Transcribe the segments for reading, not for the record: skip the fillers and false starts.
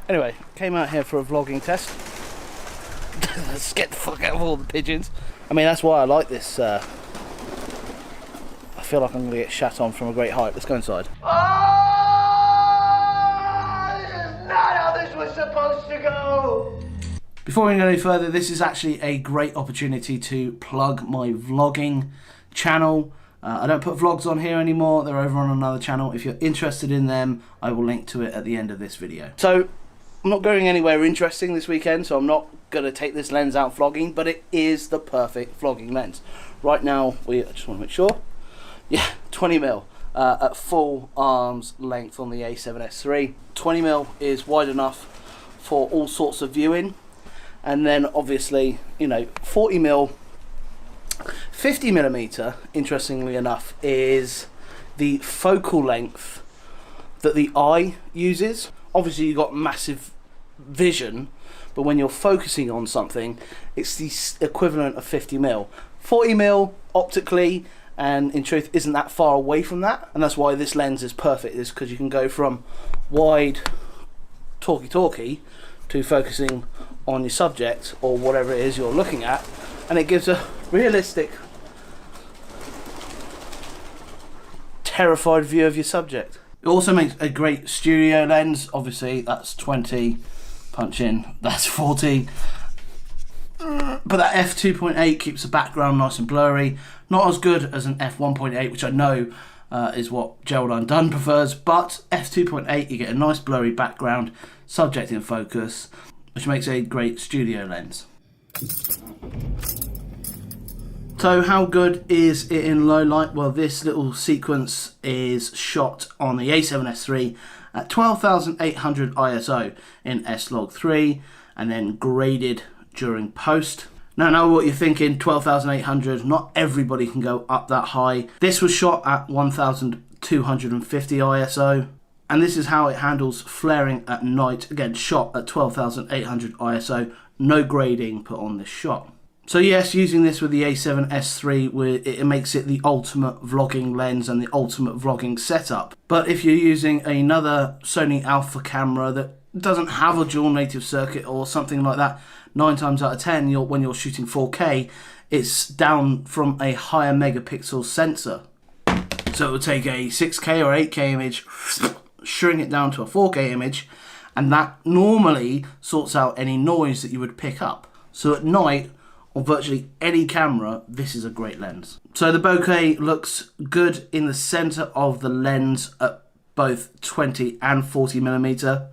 Anyway, came out here for a vlogging test. Let's get the fuck out of all the pigeons. I mean, that's why I like this. I feel like I'm going to get shat on from a great height. Let's go inside. Oh, this is not how this was supposed to go. Before we go any further, this is actually a great opportunity to plug my vlogging channel. I don't put vlogs on here anymore. They're over on another channel. If you're interested in them, I will link to it at the end of this video. So, I'm not going anywhere interesting this weekend, so I'm not going to take this lens out vlogging, but it is the perfect vlogging lens. Right now, I just want to make sure. Yeah, 20mm at full arm's length on the A7S III. 20mm is wide enough for all sorts of viewing. And then obviously, you know, 40mm, 50mm, interestingly enough, is the focal length that the eye uses. Obviously, you've got massive vision, but when you're focusing on something, it's the equivalent of 50mm. 40mm optically, and in truth, isn't that far away from that, and that's why this lens is perfect, is because you can go from wide talkie to focusing on your subject or whatever it is you're looking at, and it gives a realistic, terrified view of your subject. It also makes a great studio lens. Obviously that's 20, punch in, that's 40, but that f2.8 keeps the background nice and blurry. Not as good as an f1.8, which I know is what Gerald Undone prefers, but f2.8 you get a nice blurry background, subject in focus, which makes a great studio lens. So how good is it in low light? Well, this little sequence is shot on the A7S III at 12,800 ISO in S-Log3 and then graded during post. Now I know what you're thinking, 12,800, not everybody can go up that high. This was shot at 1,250 ISO, and this is how it handles flaring at night. Again, shot at 12,800 ISO, no grading put on this shot. So yes, using this with the A7S III, it makes it the ultimate vlogging lens and the ultimate vlogging setup. But if you're using another Sony Alpha camera that doesn't have a dual native circuit or something like that, 9 times out of 10, when you're shooting 4K, it's down from a higher megapixel sensor. So it will take a 6K or 8K image, shrink it down to a 4K image, and that normally sorts out any noise that you would pick up. So at night, on virtually any camera, this is a great lens. So the bokeh looks good in the center of the lens at both 20 and 40mm,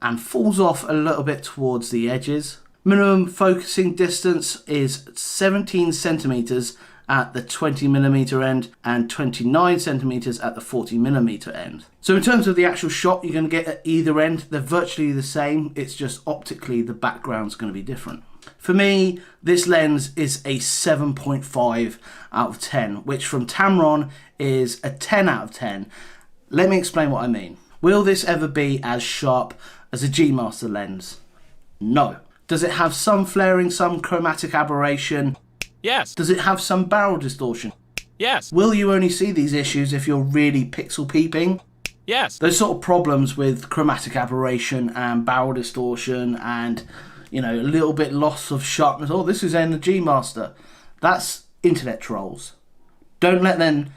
and falls off a little bit towards the edges. Minimum focusing distance is 17 centimeters at the 20mm end and 29 centimeters at the 40mm end. So in terms of the actual shot you're going to get at either end, they're virtually the same. It's just optically the background's going to be different. For me, this lens is a 7.5 out of 10, which from Tamron is a 10 out of 10. Let me explain what I mean. Will this ever be as sharp as a G Master lens? No. Does it have some flaring, some chromatic aberration? Yes. Does it have some barrel distortion? Yes. Will you only see these issues if you're really pixel peeping? Yes. Those sort of problems with chromatic aberration and barrel distortion and, you know, a little bit loss of sharpness. Oh, this is in the G Master. That's internet trolls. Don't let them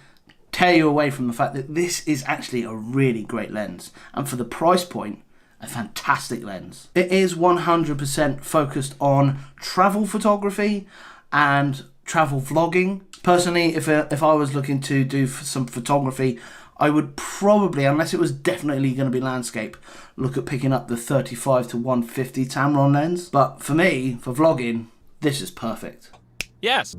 tear you away from the fact that this is actually a really great lens. And for the price point, a fantastic lens. It is 100% focused on travel photography and travel vlogging. Personally, if I was looking to do some photography, I would probably, unless it was definitely going to be landscape, look at picking up the 35 to 150 Tamron lens. But for me, for vlogging, this is perfect. Yes.